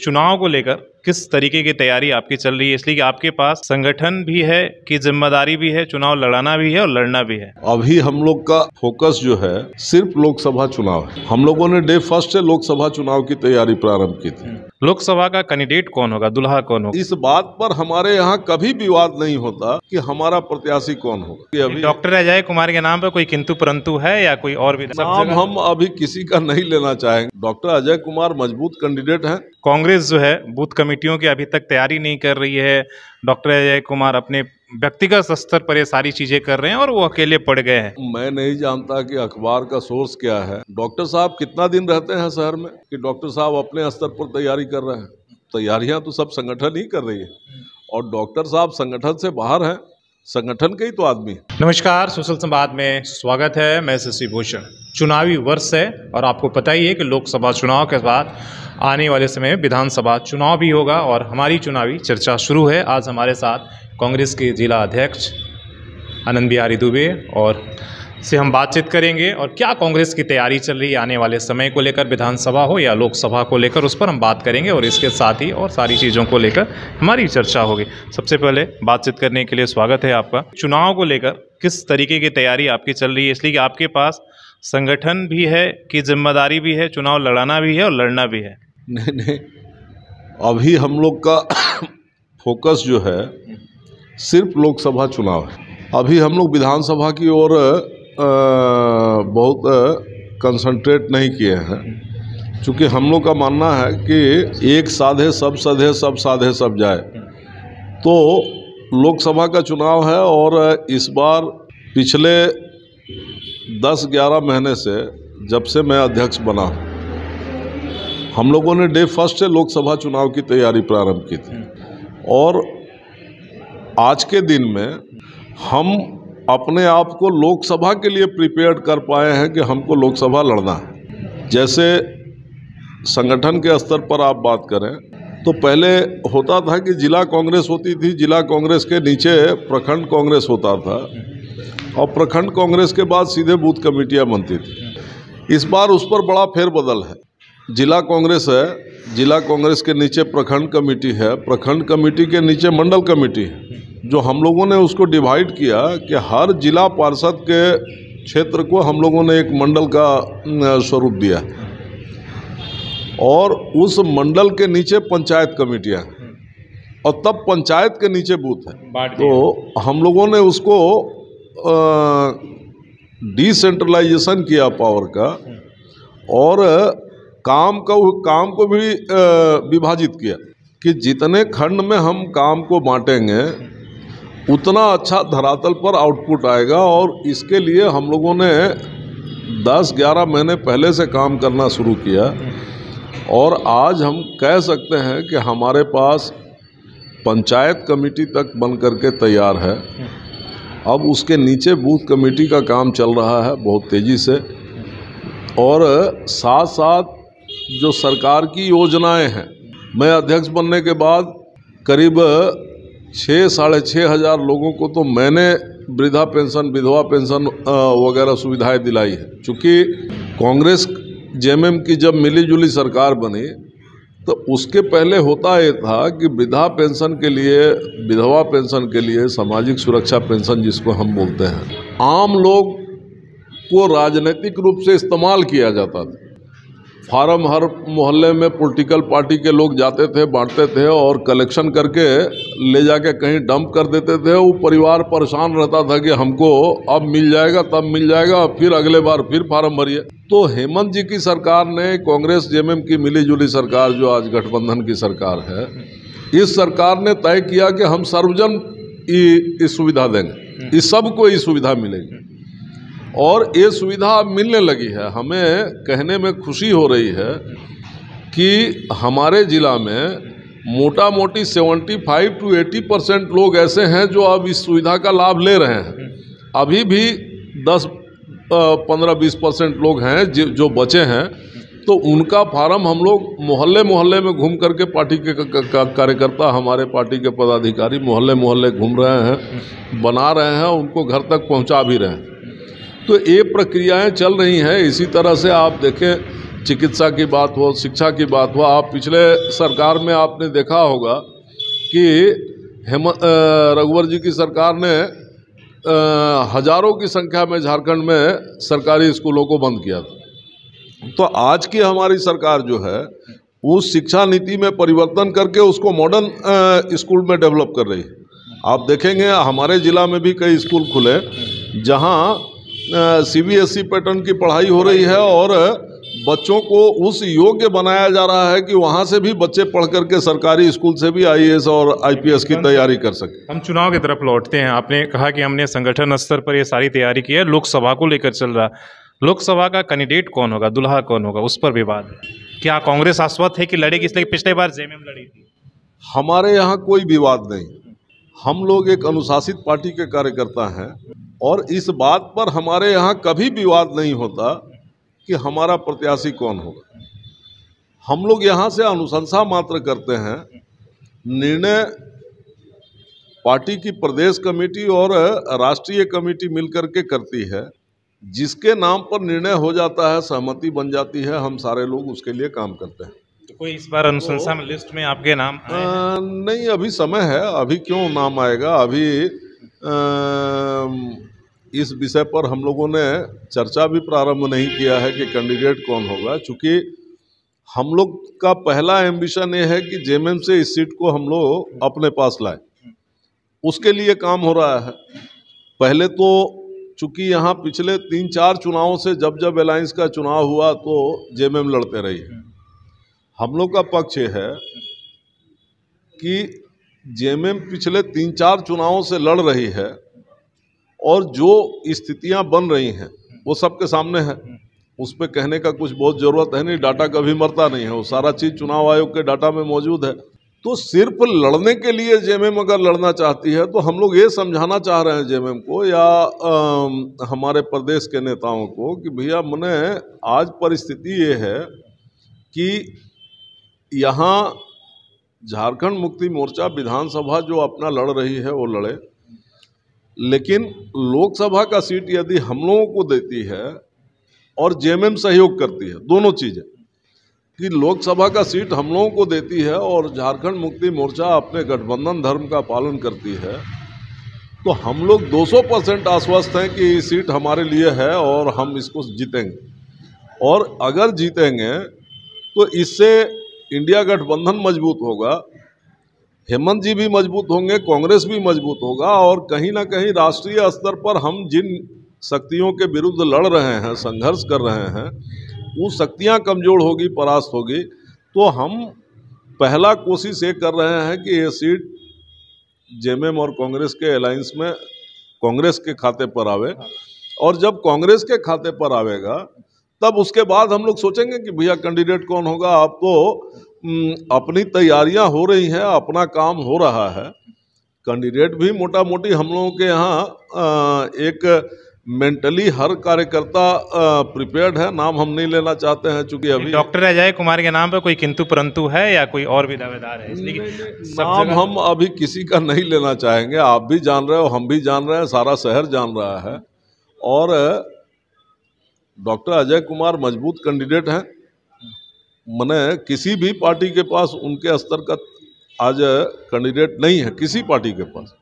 चुनाव को लेकर किस तरीके की तैयारी आपकी चल रही है, इसलिए कि आपके पास संगठन भी है कि जिम्मेदारी भी है, चुनाव लड़ाना भी है और लड़ना भी है। अभी हम लोग का फोकस जो है सिर्फ लोकसभा चुनाव है। हम लोगों ने डे फर्स्ट से लोकसभा चुनाव की तैयारी प्रारंभ की थी। लोकसभा का कैंडिडेट कौन होगा, दुल्हा कौन होगा? इस बात पर हमारे यहाँ कभी विवाद नहीं होता कि हमारा प्रत्याशी कौन होगा। अभी डॉक्टर अजय कुमार के नाम पर कोई किंतु परंतु है या कोई और भी नाम हम अभी किसी का नहीं लेना चाहेंगे। डॉक्टर अजय कुमार मजबूत कैंडिडेट हैं। कांग्रेस जो है बूथ कमेटियों की अभी तक तैयारी नहीं कर रही है। डॉक्टर अजय कुमार अपने व्यक्तिगत स्तर पर ये सारी चीजें कर रहे हैं और वो अकेले पड़ गए हैं। मैं नहीं जानता कि अखबार का सोर्स क्या है। डॉक्टर साहब कितना दिन रहते हैं शहर में कि डॉक्टर साहब अपने स्तर पर तैयारी कर रहे हैं। तैयारियां तो सब संगठन ही कर रही है और डॉक्टर साहब संगठन से बाहर हैं, संगठन के ही तो आदमी है। नमस्कार, सोशल संवाद में स्वागत है। मैं शशि भूषण। चुनावी वर्ष है और आपको पता ही है कि लोकसभा चुनाव के बाद आने वाले समय में विधानसभा चुनाव भी होगा और हमारी चुनावी चर्चा शुरू है। आज हमारे साथ कांग्रेस के जिला अध्यक्ष आनंद बिहारी दुबे और से हम बातचीत करेंगे और क्या कांग्रेस की तैयारी चल रही है आने वाले समय को लेकर, विधानसभा हो या लोकसभा को लेकर, उस पर हम बात करेंगे और इसके साथ ही और सारी चीज़ों को लेकर हमारी चर्चा होगी। सबसे पहले बातचीत करने के लिए स्वागत है आपका। चुनाव को लेकर किस तरीके की तैयारी आपकी चल रही है, इसलिए कि आपके पास संगठन भी है कि जिम्मेदारी भी है, चुनाव लड़ाना भी है और लड़ना भी है? नहीं, अभी हम लोग का फोकस जो है सिर्फ लोकसभा चुनाव है। अभी हम लोग विधानसभा की ओर बहुत कंसंट्रेट नहीं किए हैं, क्योंकि हम लोग का मानना है कि एक साधे सब सधे, सब साधे सब जाए। तो लोकसभा का चुनाव है और इस बार पिछले 10-11 महीने से जब से मैं अध्यक्ष बना हूँ, हम लोगों ने डे फर्स्ट से लोकसभा चुनाव की तैयारी प्रारंभ की थी और आज के दिन में हम अपने आप को लोकसभा के लिए प्रिपेयर कर पाए हैं कि हमको लोकसभा लड़ना है। जैसे संगठन के स्तर पर आप बात करें तो पहले होता था कि जिला कांग्रेस होती थी, जिला कांग्रेस के नीचे प्रखंड कांग्रेस होता था और प्रखंड कांग्रेस के बाद सीधे बूथ कमेटियां बनती थी। इस बार उस पर बड़ा फेरबदल है। जिला कांग्रेस है, जिला कांग्रेस के नीचे प्रखंड कमेटी है, प्रखंड कमेटी के नीचे मंडल कमेटी है। जो हम लोगों ने उसको डिवाइड किया कि हर जिला पार्षद के क्षेत्र को हम लोगों ने एक मंडल का स्वरूप दिया और उस मंडल के नीचे पंचायत कमेटियां और तब पंचायत के नीचे बूथ है। तो हम लोगों ने उसको डिसेंट्रलाइजेशन किया पावर का और काम को भी विभाजित किया कि जितने खंड में हम काम को बांटेंगे उतना अच्छा धरातल पर आउटपुट आएगा। और इसके लिए हम लोगों ने 10-11 महीने पहले से काम करना शुरू किया और आज हम कह सकते हैं कि हमारे पास पंचायत कमेटी तक बन करके तैयार है। अब उसके नीचे बूथ कमेटी का काम चल रहा है बहुत तेज़ी से और साथ साथ जो सरकार की योजनाएं हैं, मैं अध्यक्ष बनने के बाद करीब 6-6.5 हज़ार लोगों को तो मैंने वृद्धा पेंशन, विधवा पेंशन वगैरह सुविधाएं दिलाई है। चूँकि कांग्रेस जेएमएम की जब मिलीजुली सरकार बनी तो उसके पहले होता ये था कि वृद्धा पेंशन के लिए, विधवा पेंशन के लिए, सामाजिक सुरक्षा पेंशन जिसको हम बोलते हैं, आम लोग को राजनीतिक रूप से इस्तेमाल किया जाता था। फार्म हर मोहल्ले में पॉलिटिकल पार्टी के लोग जाते थे, बांटते थे और कलेक्शन करके ले जाके कहीं डंप कर देते थे। वो परिवार परेशान रहता था कि हमको अब मिल जाएगा, तब मिल जाएगा, फिर अगले बार फिर फार्म भरिए। तो हेमंत जी की सरकार ने, कांग्रेस जेएमएम की मिलीजुली सरकार जो आज गठबंधन की सरकार है, इस सरकार ने तय किया कि हम सर्वजन ये सुविधा देंगे, इस सबको ये सुविधा मिलेगी और ये सुविधा मिलने लगी है। हमें कहने में खुशी हो रही है कि हमारे ज़िला में मोटा मोटी 75 to 80% लोग ऐसे हैं जो अब इस सुविधा का लाभ ले रहे हैं। अभी भी 10-15-20% लोग हैं जो बचे हैं, तो उनका फार्म हम लोग मोहल्ले मोहल्ले में घूम करके पार्टी के कार्यकर्ता, हमारे पार्टी के पदाधिकारी मोहल्ले मोहल्ले घूम रहे हैं, बना रहे हैं, उनको घर तक पहुंचा भी रहे हैं। तो ये प्रक्रियाएं चल रही हैं। इसी तरह से आप देखें चिकित्सा की बात हो, शिक्षा की बात हो। आप पिछले सरकार में आपने देखा होगा कि रघुवर जी की सरकार ने हजारों की संख्या में झारखंड में सरकारी स्कूलों को बंद किया था। तो आज की हमारी सरकार जो है उस शिक्षा नीति में परिवर्तन करके उसको मॉडर्न स्कूल में डेवलप कर रही है। आप देखेंगे हमारे ज़िला में भी कई स्कूल खुले जहां CBSE पैटर्न की पढ़ाई हो रही है और बच्चों को उस योग्य बनाया जा रहा है कि वहां से भी बच्चे पढ़ करके सरकारी स्कूल से भी IAS और IPS की तैयारी कर सके। हम चुनाव की तरफ लौटते हैं। आपने कहा कि हमने संगठन स्तर पर ये सारी तैयारी की है, लोकसभा को लेकर चल रहा। लोकसभा का कैंडिडेट कौन होगा, दुल्हा कौन होगा, उस पर विवाद है। क्या कांग्रेस आश्वस्त है कि लड़ेगी? इसलिए पिछले बार JMM लड़ी थी। हमारे यहाँ कोई विवाद नहीं। हम लोग एक अनुशासित पार्टी के कार्यकर्ता हैं और इस बात पर हमारे यहाँ कभी विवाद नहीं होता कि हमारा प्रत्याशी कौन होगा। हम लोग यहाँ से अनुशंसा मात्र करते हैं। निर्णय पार्टी की प्रदेश कमेटी और राष्ट्रीय कमेटी मिलकर के करती है। जिसके नाम पर निर्णय हो जाता है, सहमति बन जाती है, हम सारे लोग उसके लिए काम करते हैं। तो कोई इस बार अनुशंसा में लिस्ट में आपके नाम आए हैं? नहीं, अभी समय है, अभी क्यों नाम आएगा। अभी इस विषय पर हम लोगों ने चर्चा भी प्रारंभ नहीं किया है कि कैंडिडेट कौन होगा, चूँकि हम लोग का पहला एम्बिशन ये है कि JMM से इस सीट को हम लोग अपने पास लाए। उसके लिए काम हो रहा है। पहले तो चूँकि यहाँ पिछले 3-4 चुनावों से जब जब अलायंस का चुनाव हुआ तो JMM लड़ते रही है। हम लोग का पक्ष ये है कि JMM पिछले 3-4 चुनावों से लड़ रही है और जो स्थितियां बन रही हैं वो सबके सामने है। उस पर कहने का कुछ बहुत ज़रूरत है नहीं, डाटा कभी मरता नहीं है, वो सारा चीज़ चुनाव आयोग के डाटा में मौजूद है। तो सिर्फ लड़ने के लिए JMM अगर लड़ना चाहती है तो हम लोग ये समझाना चाह रहे हैं JMM को या हमारे प्रदेश के नेताओं को कि भैया मने आज परिस्थिति ये है कि यहाँ झारखंड मुक्ति मोर्चा विधानसभा जो अपना लड़ रही है वो लड़े, लेकिन लोकसभा का सीट यदि हम लोगों को देती है और JMM सहयोग करती है, दोनों चीज़ें, कि लोकसभा का सीट हम लोगों को देती है और झारखंड मुक्ति मोर्चा अपने गठबंधन धर्म का पालन करती है, तो हम लोग 200% आश्वस्त हैं कि ये सीट हमारे लिए है और हम इसको जीतेंगे। और अगर जीतेंगे तो इससे इंडिया गठबंधन मजबूत होगा, हेमंत जी भी मजबूत होंगे, कांग्रेस भी मजबूत होगा और कहीं ना कहीं राष्ट्रीय स्तर पर हम जिन शक्तियों के विरुद्ध लड़ रहे हैं, संघर्ष कर रहे हैं, वो शक्तियां कमज़ोर होगी, परास्त होगी। तो हम पहला कोशिश ये कर रहे हैं कि ये सीट JMM और कांग्रेस के अलायंस में कांग्रेस के खाते पर आवे, और जब कांग्रेस के खाते पर आवेगा तब उसके बाद हम लोग सोचेंगे कि भैया कैंडिडेट कौन होगा। आप तो अपनी तैयारियां हो रही हैं, अपना काम हो रहा है। कैंडिडेट भी मोटा मोटी हम लोगों के यहाँ एक मेंटली हर कार्यकर्ता प्रिपेयर्ड है। नाम हम नहीं लेना चाहते हैं चूंकि अभी डॉक्टर अजय कुमार के नाम पर कोई किंतु परंतु है या कोई और भी दावेदार है? इसलिए नाम हम अभी किसी का नहीं लेना चाहेंगे। आप भी जान रहे हो, हम भी जान रहे हैं, सारा शहर जान रहा है। और डॉक्टर अजय कुमार मजबूत कैंडिडेट हैं। मने किसी भी पार्टी के पास उनके स्तर का आज कैंडिडेट नहीं है, किसी पार्टी के पास,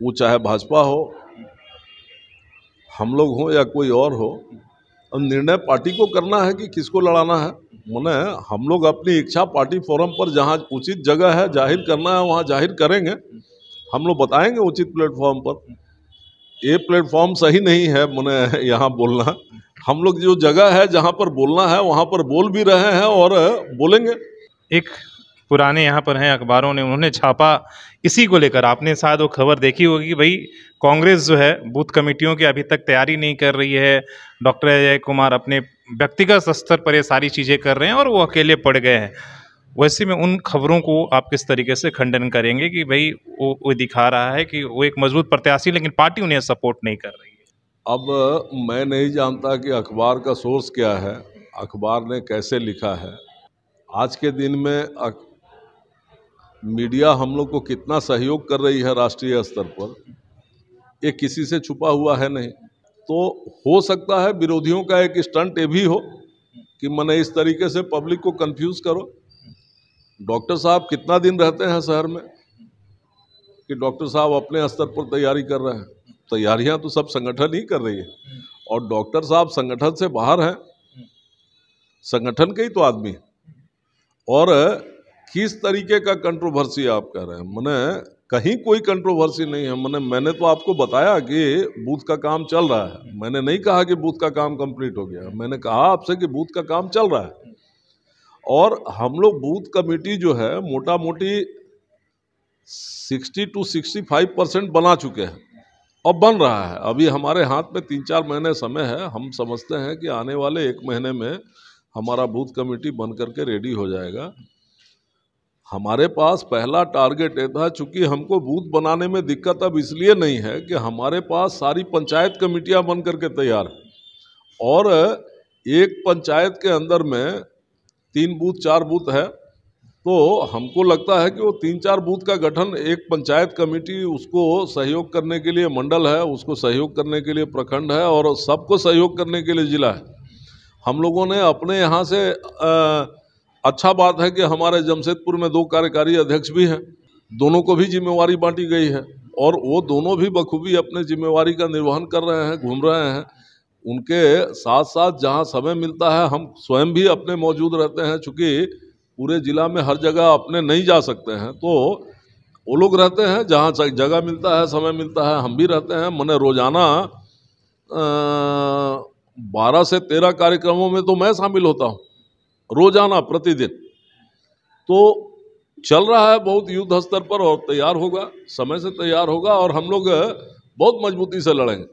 वो चाहे भाजपा हो, हम लोग हो या कोई और हो। अब निर्णय पार्टी को करना है कि किसको लड़ाना है। मने हम लोग अपनी इच्छा पार्टी फोरम पर जहाँ उचित जगह है जाहिर करना है वहाँ जाहिर करेंगे। हम लोग बताएंगे उचित प्लेटफॉर्म पर। ये प्लेटफॉर्म सही नहीं है मने यहाँ बोलना। हम लोग जो जगह है जहाँ पर बोलना है वहाँ पर बोल भी रहे हैं और बोलेंगे। एक पुराने यहाँ पर हैं अखबारों ने, उन्होंने छापा इसी को लेकर, आपने शायद वो खबर देखी होगी कि भाई कांग्रेस जो है बूथ कमेटियों की अभी तक तैयारी नहीं कर रही है, डॉक्टर अजय कुमार अपने व्यक्तिगत स्तर पर ये सारी चीज़ें कर रहे हैं और वो अकेले पड़ गए हैं। वैसे में उन खबरों को आप किस तरीके से खंडन करेंगे कि भाई वो दिखा रहा है कि वो एक मजबूत प्रत्याशी लेकिन पार्टी उन्हें सपोर्ट नहीं कर रही है? अब मैं नहीं जानता कि अखबार का सोर्स क्या है, अखबार ने कैसे लिखा है। आज के दिन में मीडिया हम लोग को कितना सहयोग कर रही है राष्ट्रीय स्तर पर, ये किसी से छुपा हुआ है नहीं। तो हो सकता है विरोधियों का एक स्टंट ये भी हो कि मैंने इस तरीके से पब्लिक को कंफ्यूज करो। डॉक्टर साहब कितना दिन रहते हैं शहर में कि डॉक्टर साहब अपने स्तर पर तैयारी कर रहे हैं? तैयारियां तो सब संगठन ही कर रही है, और डॉक्टर साहब संगठन से बाहर हैं, संगठन के ही तो आदमी हैं। और किस तरीके का कंट्रोवर्सी आप कह रहे हैं? मैंने कहीं कोई कंट्रोवर्सी नहीं है। मैंने तो आपको बताया कि बूथ का काम चल रहा है। मैंने नहीं कहा कि बूथ का काम कंप्लीट हो गया, मैंने कहा आपसे कि बूथ का काम चल रहा है। और हम लोग बूथ कमेटी जो है मोटा मोटी 60 to 65% बना चुके हैं और बन रहा है। अभी हमारे हाथ में 3-4 महीने समय है। हम समझते हैं कि आने वाले 1 महीने में हमारा बूथ कमेटी बन करके रेडी हो जाएगा। हमारे पास पहला टारगेट ये था, चूंकि हमको बूथ बनाने में दिक्कत अब इसलिए नहीं है कि हमारे पास सारी पंचायत कमेटियां बन करके तैयार हैं और एक पंचायत के अंदर में 3 बूथ 4 बूथ है, तो हमको लगता है कि वो 3-4 बूथ का गठन एक पंचायत कमेटी, उसको सहयोग करने के लिए मंडल है, उसको सहयोग करने के लिए प्रखंड है और सबको सहयोग करने के लिए जिला है। हम लोगों ने अपने यहाँ से अच्छा बात है कि हमारे जमशेदपुर में 2 कार्यकारी अध्यक्ष भी हैं, दोनों को भी जिम्मेवारी बांटी गई है और वो दोनों भी बखूबी अपने जिम्मेवारी का निर्वहन कर रहे हैं, घूम रहे हैं। उनके साथ साथ जहाँ समय मिलता है हम स्वयं भी अपने मौजूद रहते हैं, चूँकि पूरे जिला में हर जगह अपने नहीं जा सकते हैं, तो वो लोग रहते हैं जहाँ जगह मिलता है, समय मिलता है, हम भी रहते हैं। मैंने रोजाना 12 से 13 कार्यक्रमों में तो मैं शामिल होता हूँ, रोजाना प्रतिदिन। तो चल रहा है बहुत युद्ध स्तर पर और तैयार होगा, समय से तैयार होगा और हम लोग बहुत मजबूती से लड़ेंगे।